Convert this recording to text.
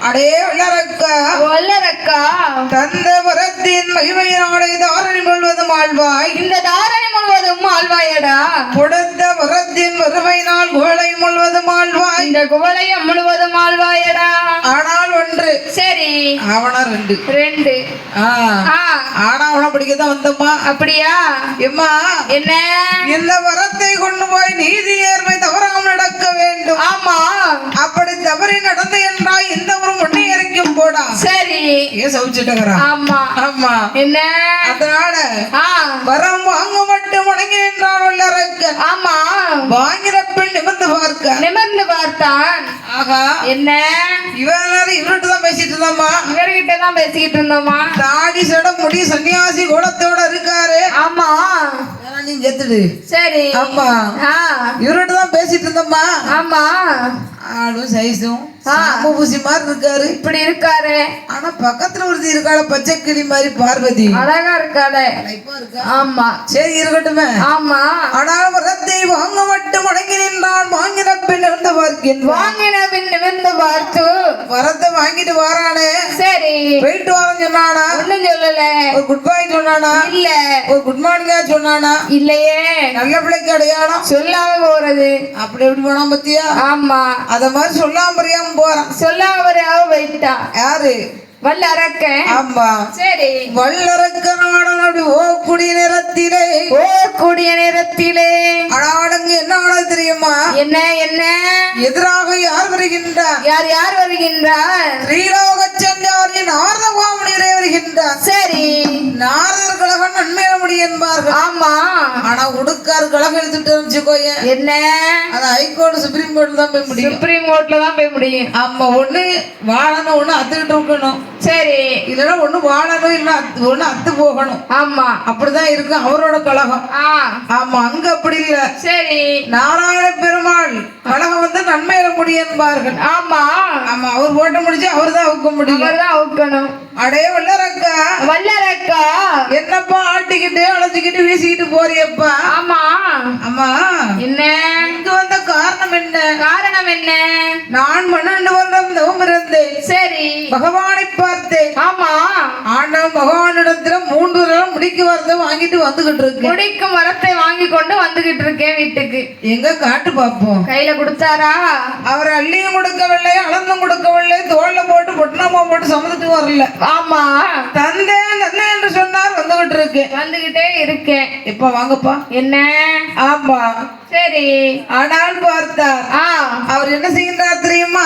அடே வல்லரக்கா தந்த வரத்தின் மகிமையினாலே தாரணி முழுவதும் ஆழ்வாய். இந்த தாரணி முழுவதும் ஆழ்வாயடா. கொடுத்த வரத்தின் வறுமையினால் குவளை முழுவதும் ஆழ்வாய். இந்த குவளையம் முழுவதும் ஆழ்வாயடா. ஆனால் ஒன்று. சரி. ஆவணா ரெண்டு. ஆனா அவனை பிடிக்கதான் வந்தம்மா. அப்படியா எம்மா? என்ன? இந்த வரத்தை கொண்டு போய் நீதி நேர்மை தவறாமல் நடக்க வேண்டும். ஆமா. அப்படி தவறி நடந்து என்றால் இந்த ஒரு முன்னேறிக்கும் போடா. சரி. ஏன் சவுச்சிட்டா? ஆமா ஆமா. என்ன? அதனால வரம் வாங்க மட்டும் முடங்கி நின்றான் வல்லரக்க. ஆமா. வாங்கின பின் நிமிர்ந்து பார்த்தான். ஆகா. என்ன? இவர்கிட்ட தான் பேசிட்டு இருந்தோமா. இவர்கிட்ட தான் பேசிக்கிட்டு இருந்தோமா. தாடி சட முடி சன்னியாசி கோலத்தோட இருக்காரு. ஆமா. நீ செத்துடு. சரி. ஆமா. இவர்கிட்ட தான் பேசிட்டு இருந்தோமா. ஆமா. ஆளும் சைஸும் பூசி மாதிரி இருக்காரு. இப்படி இருக்காரு. ஆனா பக்கத்துல ஒருத்தி இருக்காள பச்சை கிளி மாதிரி பார்வதி. அழகா இருக்காளே. ஆமா. சரி இருக்கட்டுமே. ஆமா. ஆனால் வரத்தை வாங்க மட்டும் முடங்கி நின்றான். வாங்கின பின் நிமிர்ந்து பார்த்து வரத்தை வாங்கிட்டு வாரானே. சரி. போயிட்டு வாரன்னு சொன்னானா? ஒண்ணும் சொல்லல. ஒரு குட் பை சொன்னானா? இல்ல. ஒரு குட் மார்னிங் சொன்னானா? இல்லையே. நல்ல பிள்ளைக்கு அடையாளம் சொல்லாம போறது. அப்படி எப்படி போனா பத்தியா? ஆமா. அத மாதிரி சொல்லாம தெரியாம போறான். சொல்லாம போயிட்டா. யாரு? வல்லரக்க. ஆமா. சரி. வல்லரக்க நாடனோடு ஓக்கூடிய நேரத்திலே அடாடங்க என்ன ஆனது தெரியுமா? என்ன? எதிராக யார் வருகின்றார்? யார் வருகின்றார்? ஸ்ரீலோக சஞ்சாரி நாரத கோமணியரே வருகின்றார். சரி. நாரதர் கழகம் நன்மையில முடியும் என்பார்கள். ஆமா. ஆனா உடுக்கார் கழகம் எடுத்துட்டு வச்சுக்கோய. என்ன? அது ஹைகோர்ட் சுப்ரீம் கோர்ட்ல தான் போய் முடியும். சுப்ரீம் கோர்ட்ல தான் போய் முடியும். ஆமா. ஒண்ணு வாழணும், ஒண்ணு அத்துக்கிட்டு இருக்கணும். சரி. இல்லைன்னா ஒண்ணு வாழணும், இல்ல ஒண்ணு அத்து போகணும். ஆமா. அப்படிதான் இருக்கு அவரோட கழகம். ஆமா. அங்க அப்படி இல்ல. சரி. நாராயண பெருமாள் கழகம் வந்து நன்மையில முடியும் என்பார்கள். ஆமா. ஆமா. அவர் போட்ட முடிச்சு அவர் தான் அவுக்க முடியும். அவர் தான் அவுக்கணும். அடே வல்லரக்கா என்னப்பா ஆட்டிக்கிட்டு அழைச்சிக்கிட்டு வீசிக்கிட்டு போறியப்பா? ஆமா. ஆமா. என்ன? இங்க வந்த காரணம் என்ன? நான் 12 வருடம் தவம் இருந்தேன். சரி. பகவானை பார்த்தேன். ஆமா. ஆண்டவன் பகவானிடத்துல 3 வருடம் முடிக்கு வரதை வாங்கிட்டு வந்துகிட்டு இருக்கு. முடிக்கும் வரத்தை வாங்கி கொண்டு வந்துகிட்டு இருக்கேன் வீட்டுக்கு. எங்க காட்டு பாப்போம். கையில கொடுத்தாரா? அவர் அள்ளியும் கொடுக்கவில்லை, அளந்தும் கொடுக்கவில்லை, தோல்ல போட்டு பொட்டனமா போட்டு சமந்துட்டு வரல. ஆமா. தந்தை என்று சொன்னார். வந்துகிட்டே இருக்கேன். இப்ப வாங்கப்பா. என்ன? ஆமா. சரி. ஆனால் பார்த்தார். அவர் என்ன செய்கின்றார் தெரியுமா?